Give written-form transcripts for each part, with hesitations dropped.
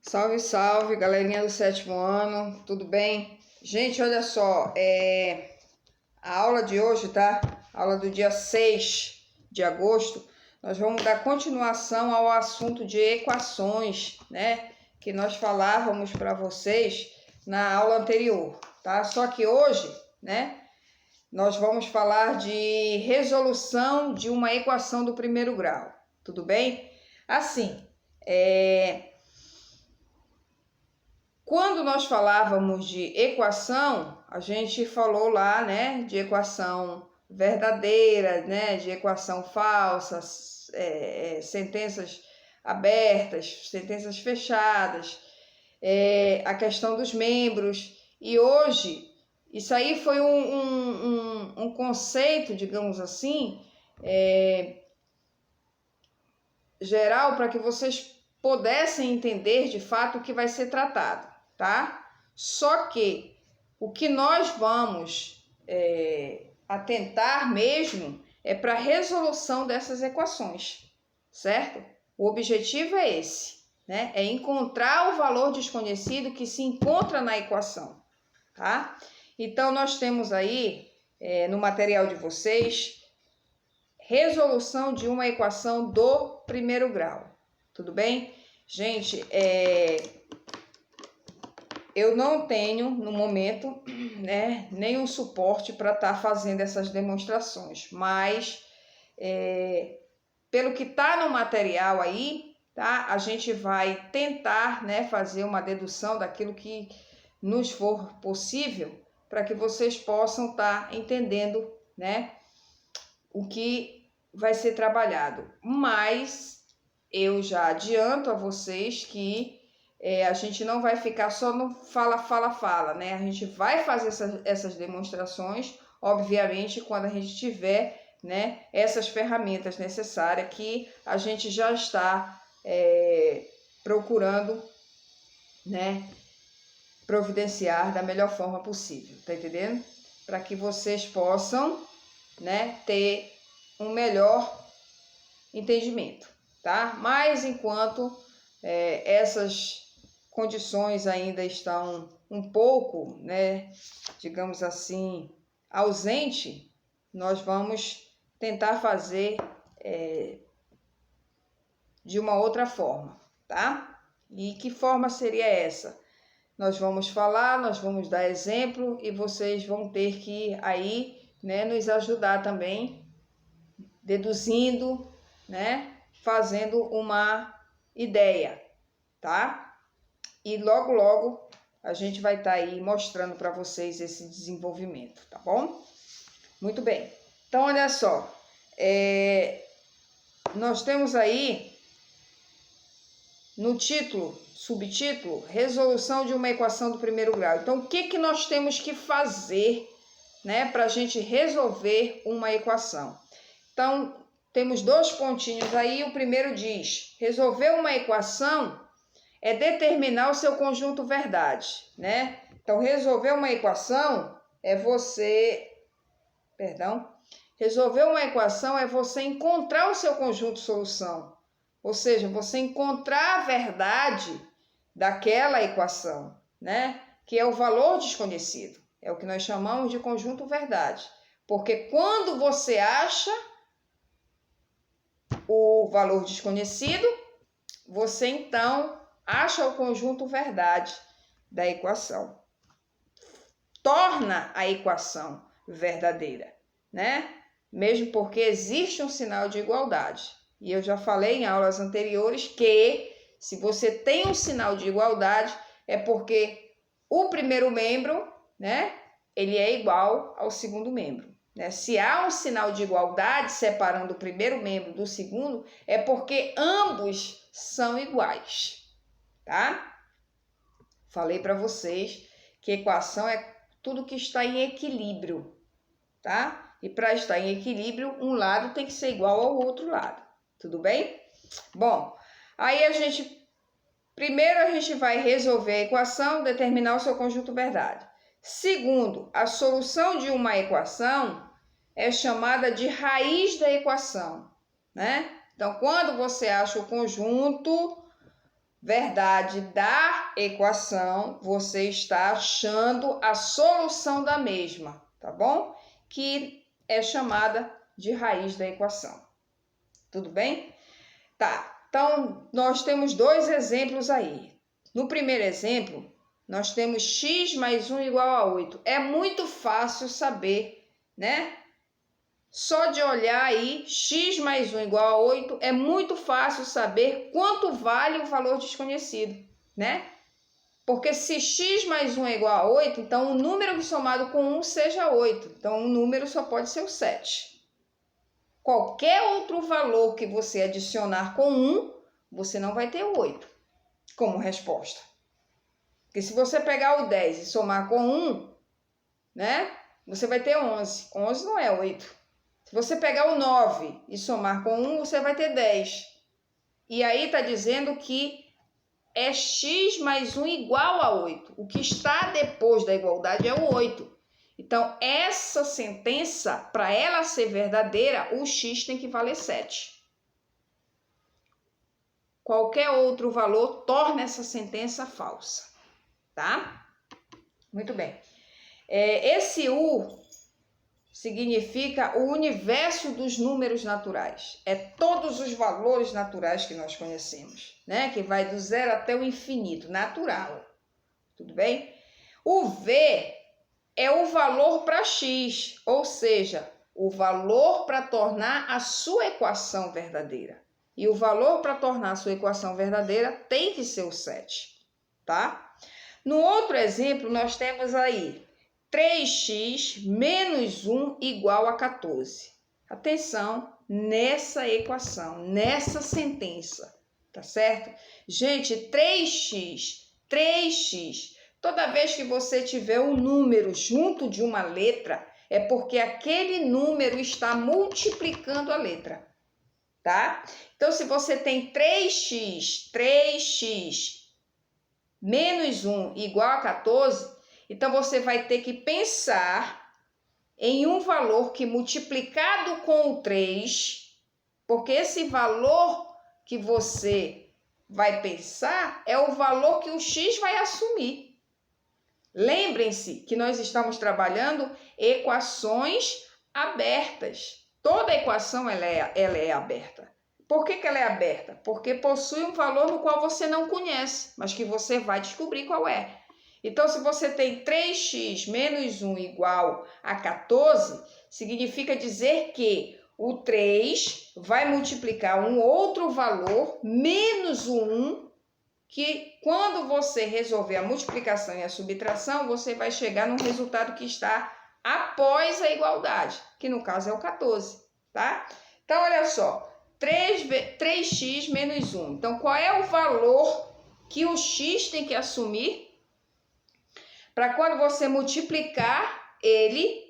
Salve, salve, galerinha do sétimo ano, tudo bem? Gente, olha só, a aula de hoje, tá? A aula do dia 6 de agosto, nós vamos dar continuação ao assunto de equações, né? Que nós falávamos para vocês na aula anterior, tá? Só que hoje, né? Nós vamos falar de resolução de uma equação do primeiro grau, tudo bem? Assim, quando nós falávamos de equação, a gente falou lá, né, de equação verdadeira, né, de equação falsa, sentenças abertas, sentenças fechadas, a questão dos membros. E hoje, isso aí foi um conceito, digamos assim, geral para que vocês pudessem entender de fato o que vai ser tratado, tá? Só que o que nós vamos atentar mesmo é para a resolução dessas equações, certo? O objetivo é esse, né? É encontrar o valor desconhecido que se encontra na equação, tá? Então, nós temos aí no material de vocês resolução de uma equação do primeiro grau, tudo bem? Gente, eu não tenho no momento, né, nenhum suporte para estar fazendo essas demonstrações, mas pelo que está no material aí, tá? A gente vai tentar, né, fazer uma dedução daquilo que nos for possível para que vocês possam estar entendendo, né, o que vai ser trabalhado. Mas eu já adianto a vocês que a gente não vai ficar só no fala, né? A gente vai fazer essas demonstrações, obviamente, quando a gente tiver, né, essas ferramentas necessárias que a gente já está procurando, né, providenciar da melhor forma possível, tá entendendo? Para que vocês possam, né, ter um melhor entendimento, tá? Mas enquanto essas condições ainda estão um pouco, né, digamos assim, ausente, nós vamos tentar fazer de uma outra forma, tá? E que forma seria essa? Nós vamos falar, nós vamos dar exemplo e vocês vão ter que aí, né, nos ajudar também, deduzindo, né, fazendo uma ideia, tá? E logo, logo a gente vai estar aí mostrando para vocês esse desenvolvimento, tá bom? Muito bem. Então, olha só, nós temos aí no título, subtítulo, resolução de uma equação do primeiro grau. Então, o que nós temos que fazer, né, para a gente resolver uma equação? Então, temos dois pontinhos aí. O primeiro diz: resolver uma equação é determinar o seu conjunto verdade, né? Então, resolver uma equação é resolver uma equação é você encontrar o seu conjunto solução. Ou seja, você encontrar a verdade daquela equação, né? Que é o valor desconhecido. É o que nós chamamos de conjunto verdade. Porque quando você acha o valor desconhecido, você então acha o conjunto verdade da equação. Torna a equação verdadeira, né? Mesmo porque existe um sinal de igualdade. E eu já falei em aulas anteriores que se você tem um sinal de igualdade é porque o primeiro membro, né, ele é igual ao segundo membro. Se há um sinal de igualdade separando o primeiro membro do segundo, é porque ambos são iguais, tá? Falei para vocês que equação é tudo que está em equilíbrio, tá? E para estar em equilíbrio, um lado tem que ser igual ao outro lado, tudo bem? Bom, aí primeiro a gente vai resolver a equação, determinar o seu conjunto verdade. Segundo, a solução de uma equação é chamada de raiz da equação, né? Então, quando você acha o conjunto verdade da equação, você está achando a solução da mesma, tá bom? Que é chamada de raiz da equação. Tudo bem? Tá, então nós temos dois exemplos aí. No primeiro exemplo, nós temos x mais 1 igual a 8. É muito fácil saber, né? Só de olhar aí, x mais 1 igual a 8, é muito fácil saber quanto vale o valor desconhecido, né? Porque se x mais 1 é igual a 8, então o número que somado com 1 seja 8. Então, o número só pode ser o 7. Qualquer outro valor que você adicionar com 1, você não vai ter o 8 como resposta. Porque se você pegar o 10 e somar com 1, né? Você vai ter 11. 11 não é 8. Se você pegar o 9 e somar com 1, você vai ter 10. E aí está dizendo que é x mais 1 igual a 8. O que está depois da igualdade é o 8. Então, essa sentença, para ela ser verdadeira, o x tem que valer 7. Qualquer outro valor torna essa sentença falsa, tá? Muito bem. Esse U significa o universo dos números naturais. É todos os valores naturais que nós conhecemos, né? Que vai do 0 até o infinito, natural. Tudo bem? O V é o valor para x, ou seja, o valor para tornar a sua equação verdadeira. E o valor para tornar a sua equação verdadeira tem que ser o 7, tá? No outro exemplo, nós temos aí 3x menos 1 igual a 14. Atenção nessa equação, nessa sentença, tá certo? Gente, 3x, toda vez que você tiver um número junto de uma letra, é porque aquele número está multiplicando a letra, tá? Então, se você tem 3x menos 1 igual a 14, então você vai ter que pensar em um valor que multiplicado com o 3, porque esse valor que você vai pensar é o valor que o x vai assumir. Lembrem-se que nós estamos trabalhando equações abertas. Toda equação ela é aberta. Por que ela é aberta? Porque possui um valor no qual você não conhece, mas que você vai descobrir qual é. Então, se você tem 3x menos 1 igual a 14, significa dizer que o 3 vai multiplicar um outro valor menos o 1, que quando você resolver a multiplicação e a subtração, você vai chegar no resultado que está após a igualdade, que no caso é o 14, tá? Então, olha só, 3x menos 1. Então, qual é o valor que o x tem que assumir para quando você multiplicar ele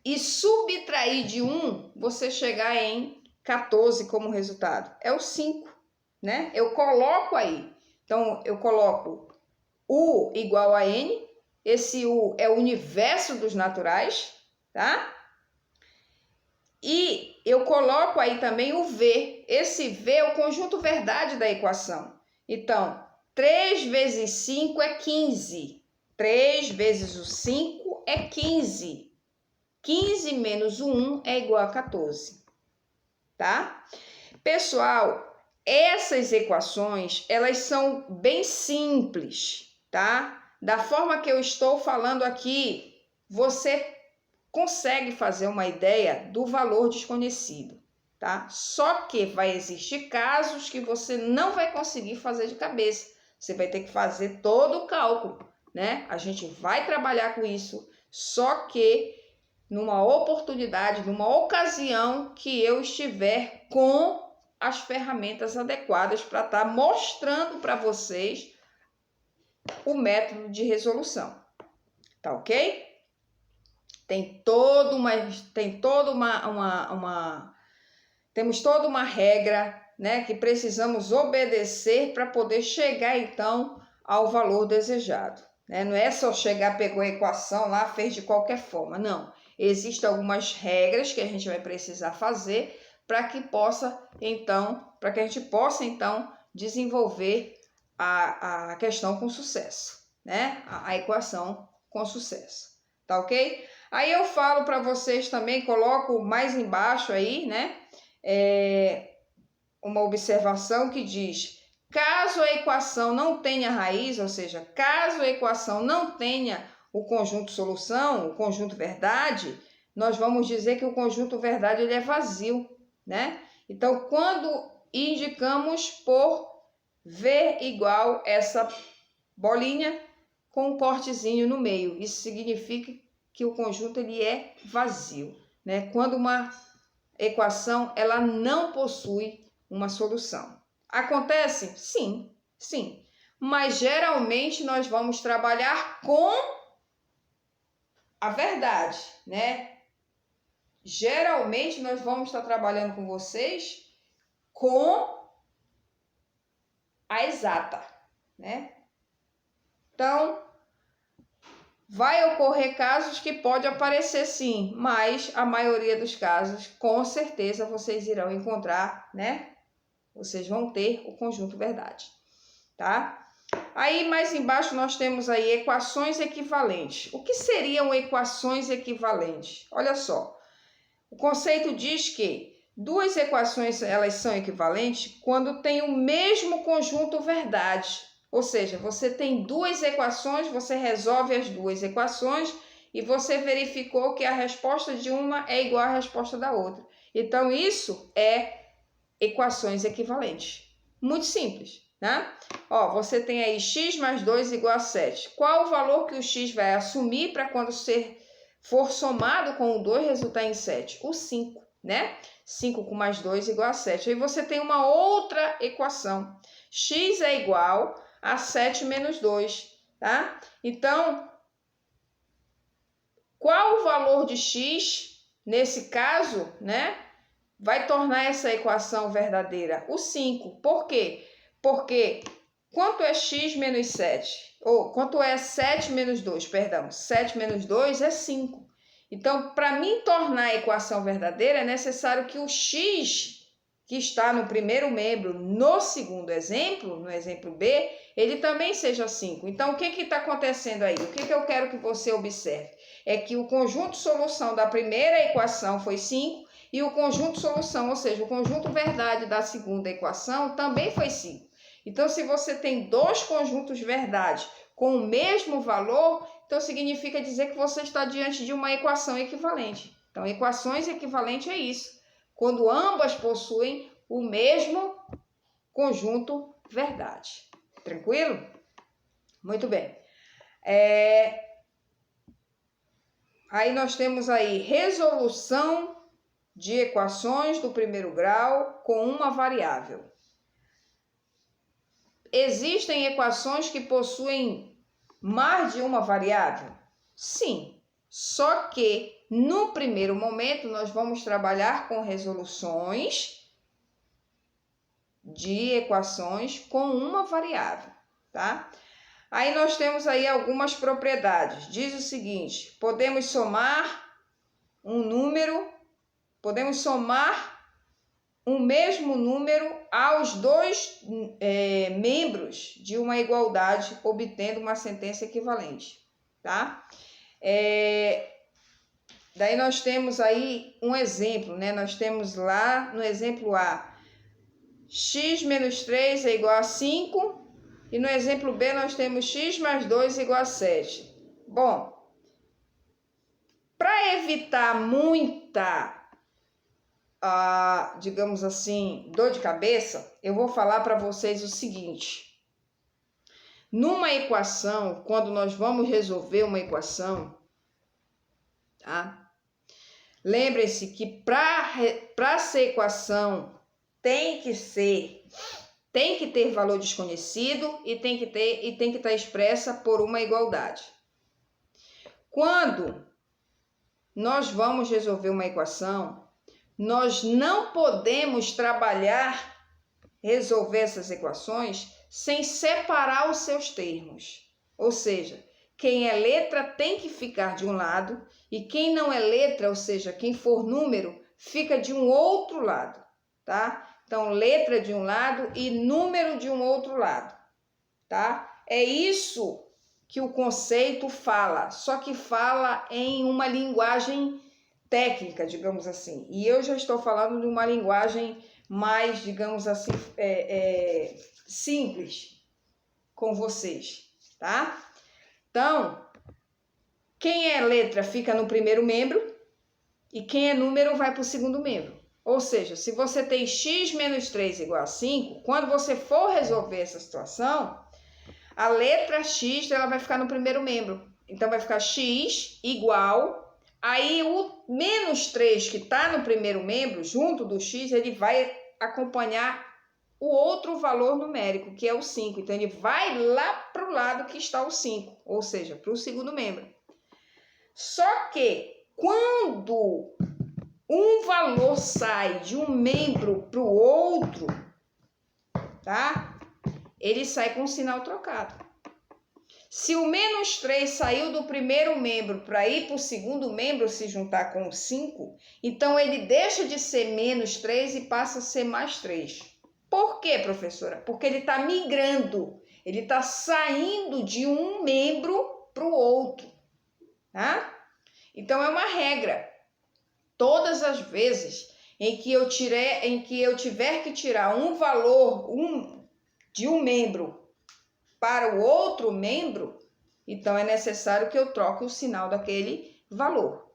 e subtrair de 1, você chegar em 14 como resultado? É o 5. Né? Eu coloco aí, então eu coloco U igual a N, esse U é o universo dos naturais, tá? E eu coloco aí também o V, esse V é o conjunto verdade da equação. Então, 3 vezes 5 é 15, 3 vezes o 5 é 15, 15 menos o 1 é igual a 14, tá? Pessoal, essas equações, elas são bem simples, tá? Da forma que eu estou falando aqui, você consegue fazer uma ideia do valor desconhecido, tá? Só que vai existir casos que você não vai conseguir fazer de cabeça. Você vai ter que fazer todo o cálculo, né? A gente vai trabalhar com isso, só que numa oportunidade, numa ocasião que eu estiver com as ferramentas adequadas para estar mostrando para vocês o método de resolução, tá ok? Temos toda uma regra, né, que precisamos obedecer para poder chegar então ao valor desejado, né? Não é só chegar, pegou a equação lá, fez de qualquer forma, não. Existem algumas regras que a gente vai precisar fazer para que a gente possa então desenvolver a questão com sucesso, né? A equação com sucesso, tá ok? Aí eu falo para vocês também, coloco mais embaixo aí, né? Uma observação que diz: caso a equação não tenha raiz, ou seja, caso a equação não tenha o conjunto solução, o conjunto verdade, nós vamos dizer que o conjunto verdade ele é vazio, né? Então, quando indicamos por V igual essa bolinha com um cortezinho no meio, isso significa que o conjunto ele é vazio, né? Quando uma equação ela não possui uma solução. Acontece? Sim, sim. Mas geralmente nós vamos trabalhar com a verdade, né? Geralmente nós vamos estar trabalhando com vocês com a exata, né? Então, vai ocorrer casos que pode aparecer sim, mas a maioria dos casos, com certeza, vocês irão encontrar, né? Vocês vão ter o conjunto verdade, tá? Aí, mais embaixo, nós temos aí equações equivalentes. O que seriam equações equivalentes? Olha só, o conceito diz que duas equações, elas são equivalentes quando tem o mesmo conjunto verdade. Ou seja, você tem duas equações, você resolve as duas equações e você verificou que a resposta de uma é igual à resposta da outra. Então, isso é equações equivalentes. Muito simples, né? Ó, você tem aí x mais 2 igual a 7. Qual o valor que o x vai assumir para quando for somado com o 2 resultar em 7? O 5, né? 5 com mais 2 igual a 7. Aí você tem uma outra equação. X é igual a 7 menos 2, tá? Então, qual o valor de x, nesse caso, né? Vai tornar essa equação verdadeira? O 5. Por quê? Porque quanto é x menos 7? Ou quanto é 7 menos 2? Perdão, 7 menos 2 é 5. Então, para mim tornar a equação verdadeira, é necessário que o x que está no primeiro membro, no segundo exemplo, no exemplo B, ele também seja 5. Então, o que está acontecendo aí? O que eu quero que você observe? É que o conjunto solução da primeira equação foi 5 e o conjunto solução, ou seja, o conjunto verdade da segunda equação também foi 5. Então, se você tem dois conjuntos verdade com o mesmo valor, então significa dizer que você está diante de uma equação equivalente. Então, equações equivalentes é isso. Quando ambas possuem o mesmo conjunto verdade. Tranquilo? Muito bem. Aí nós temos aí resolução de equações do primeiro grau com uma variável. Existem equações que possuem mais de uma variável? Sim, só que no primeiro momento nós vamos trabalhar com resoluções de equações com uma variável, tá? Aí nós temos aí algumas propriedades. Diz o seguinte: podemos somar um mesmo número aos dois membros de uma igualdade, obtendo uma sentença equivalente, tá? Daí nós temos aí um exemplo, né? Nós temos lá no exemplo A, x menos 3 é igual a 5, e no exemplo B nós temos x mais 2 igual a 7. Bom, para evitar muita digamos assim, dor de cabeça, eu vou falar para vocês o seguinte: numa equação, quando nós vamos resolver uma equação, tá? Lembrem-se que para ser equação tem que ter valor desconhecido e tem que estar expressa por uma igualdade. Quando nós vamos resolver uma equação, nós não podemos resolver essas equações sem separar os seus termos. Ou seja, quem é letra tem que ficar de um lado e quem não é letra, ou seja, quem for número, fica de um outro lado, tá? Então, letra de um lado e número de um outro lado, tá? É isso que o conceito fala, só que fala em uma linguagem técnica, digamos assim. E eu já estou falando de uma linguagem mais, digamos assim, simples com vocês, tá? Então, quem é letra fica no primeiro membro e quem é número vai para o segundo membro. Ou seja, se você tem x menos 3 igual a 5, quando você for resolver essa situação, a letra x ela vai ficar no primeiro membro. Então, vai ficar x igual, aí o menos 3 que está no primeiro membro, junto do x, ele vai acompanhar o outro valor numérico, que é o 5. Então, ele vai lá para o lado que está o 5, ou seja, para o segundo membro. Só que, quando um valor sai de um membro para o outro, tá? Ele sai com o sinal trocado. Se o menos 3 saiu do primeiro membro para ir para o segundo membro se juntar com o 5, então ele deixa de ser menos 3 e passa a ser mais 3. Por quê, professora? Porque ele está migrando, ele está saindo de um membro para o outro, tá? Então é uma regra. Todas as vezes em que eu tiver que tirar um valor de um membro para o outro membro, então é necessário que eu troque o sinal daquele valor,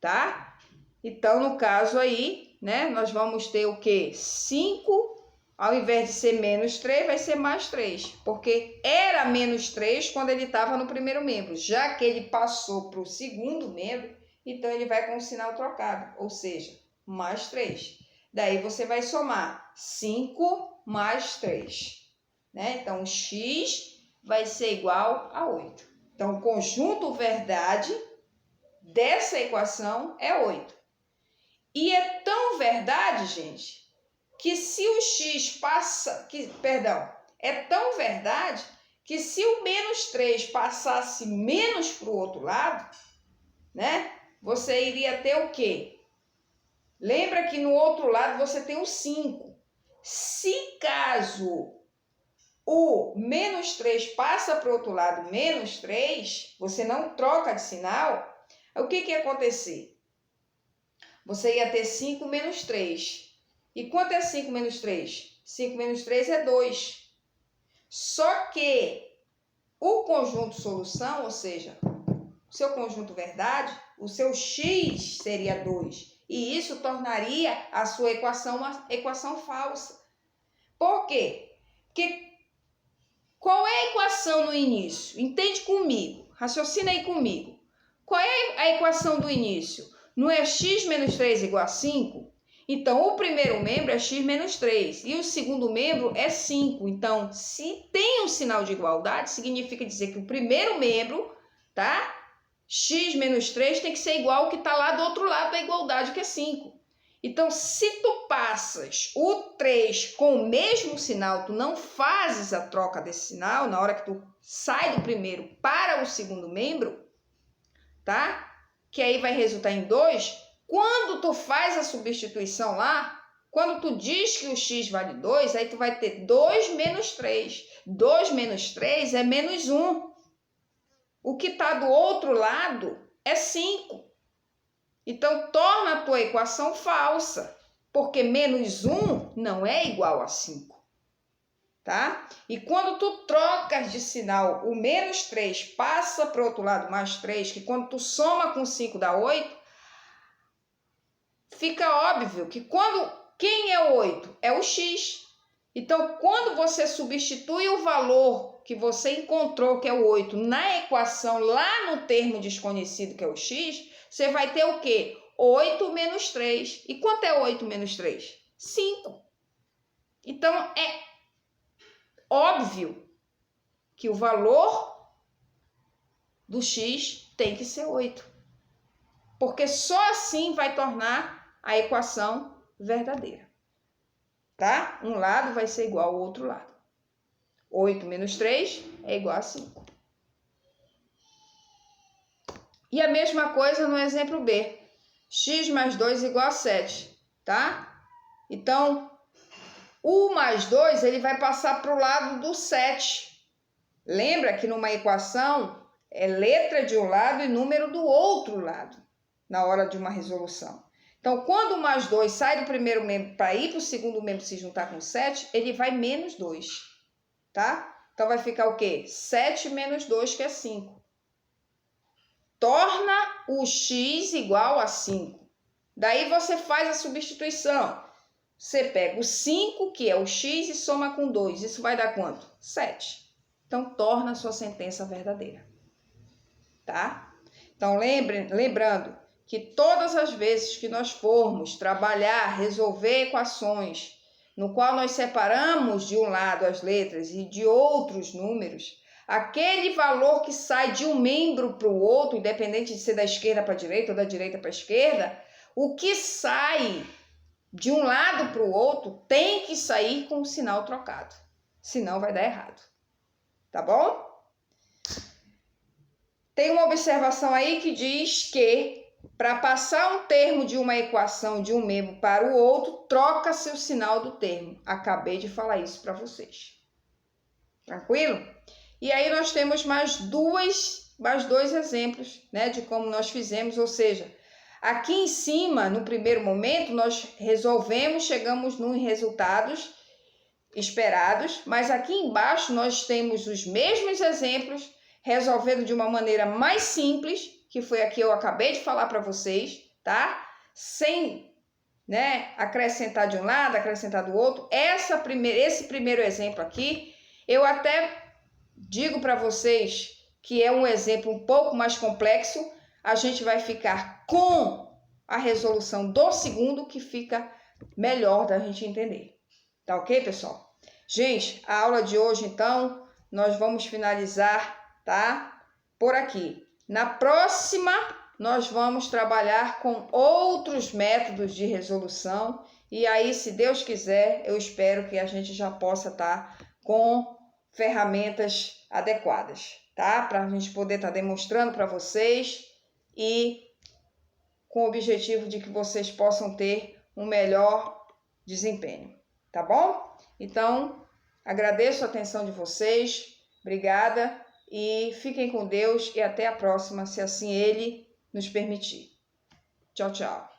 tá? Então, no caso aí, né, nós vamos ter o quê? 5, ao invés de ser menos 3, vai ser mais 3, porque era menos 3 quando ele estava no primeiro membro. Já que ele passou para o segundo membro, então ele vai com o sinal trocado, ou seja, mais 3. Daí você vai somar 5 mais 3. Né? Então, x vai ser igual a 8. Então, o conjunto verdade dessa equação é 8. E é tão verdade, gente, que se o x é tão verdade que se o menos 3 passasse menos para o outro lado, né? Você iria ter o quê? Lembra que no outro lado você tem o 5. Se caso o menos 3 passa para o outro lado, menos 3, você não troca de sinal, o que ia acontecer? Você ia ter 5 menos 3. E quanto é 5 menos 3? 5 menos 3 é 2. Só que o conjunto solução, ou seja, o seu conjunto verdade, o seu x seria 2. E isso tornaria a sua equação uma equação falsa. Por quê? Porque qual é a equação no início? Entende comigo, raciocina aí comigo. Qual é a equação do início? Não é x menos 3 igual a 5? Então, o primeiro membro é x menos 3 e o segundo membro é 5. Então, se tem um sinal de igualdade, significa dizer que o primeiro membro, tá? X menos 3 tem que ser igual ao que está lá do outro lado da igualdade, que é 5. Então, se tu passas o 3 com o mesmo sinal, tu não fazes a troca desse sinal, na hora que tu sai do primeiro para o segundo membro, tá? Que aí vai resultar em 2. Quando tu faz a substituição lá, quando tu diz que o x vale 2, aí tu vai ter 2 menos 3. 2 menos 3 é menos 1. O que está do outro lado é 5. Então, torna a tua equação falsa, porque menos 1 não é igual a 5, tá? E quando tu trocas de sinal, o menos 3 passa para o outro lado, mais 3, que quando tu soma com 5 dá 8, fica óbvio que quem é o 8? É o x. Então, quando você substitui o valor que você encontrou, que é o 8, na equação, lá no termo desconhecido, que é o x, você vai ter o quê? 8 menos 3. E quanto é 8 menos 3? 5. Então, é óbvio que o valor do x tem que ser 8. Porque só assim vai tornar a equação verdadeira. Tá? Um lado vai ser igual ao outro lado. 8 menos 3 é igual a 5. E a mesma coisa no exemplo B. X mais 2 igual a 7, tá? Então, O mais 2, ele vai passar para o lado do 7. Lembra que numa equação é letra de um lado e número do outro lado, na hora de uma resolução. Então, quando o mais 2 sai do primeiro membro para ir para o segundo membro se juntar com 7, ele vai menos 2, tá? Então, vai ficar o quê? 7 menos 2, que é 5. Torna o x igual a 5. Daí você faz a substituição. Você pega o 5, que é o x, e soma com 2. Isso vai dar quanto? 7. Então, torna a sua sentença verdadeira. Tá? Então, lembrando que todas as vezes que nós formos trabalhar, resolver equações, no qual nós separamos de um lado as letras e de outros números, aquele valor que sai de um membro para o outro, independente de ser da esquerda para a direita ou da direita para a esquerda, o que sai de um lado para o outro tem que sair com o sinal trocado, senão vai dar errado. Tá bom? Tem uma observação aí que diz que para passar um termo de uma equação de um membro para o outro, troca-se o sinal do termo. Acabei de falar isso para vocês. Tranquilo? E aí nós temos mais dois exemplos, né, de como nós fizemos, ou seja, aqui em cima, no primeiro momento, nós resolvemos, chegamos nos resultados esperados, mas aqui embaixo nós temos os mesmos exemplos, resolvendo de uma maneira mais simples, que foi a que eu acabei de falar para vocês, tá? Sem, né, acrescentar de um lado, acrescentar do outro. Esse primeiro exemplo aqui, eu até digo para vocês que é um exemplo um pouco mais complexo. A gente vai ficar com a resolução do segundo, que fica melhor da gente entender. Tá ok, pessoal? Gente, a aula de hoje, então, nós vamos finalizar, tá? Por aqui. Na próxima, nós vamos trabalhar com outros métodos de resolução. E aí, se Deus quiser, eu espero que a gente já possa estar com ferramentas adequadas, tá? Para a gente poder estar demonstrando para vocês e com o objetivo de que vocês possam ter um melhor desempenho, tá bom? Então, agradeço a atenção de vocês, obrigada e fiquem com Deus e até a próxima, se assim Ele nos permitir. Tchau, tchau.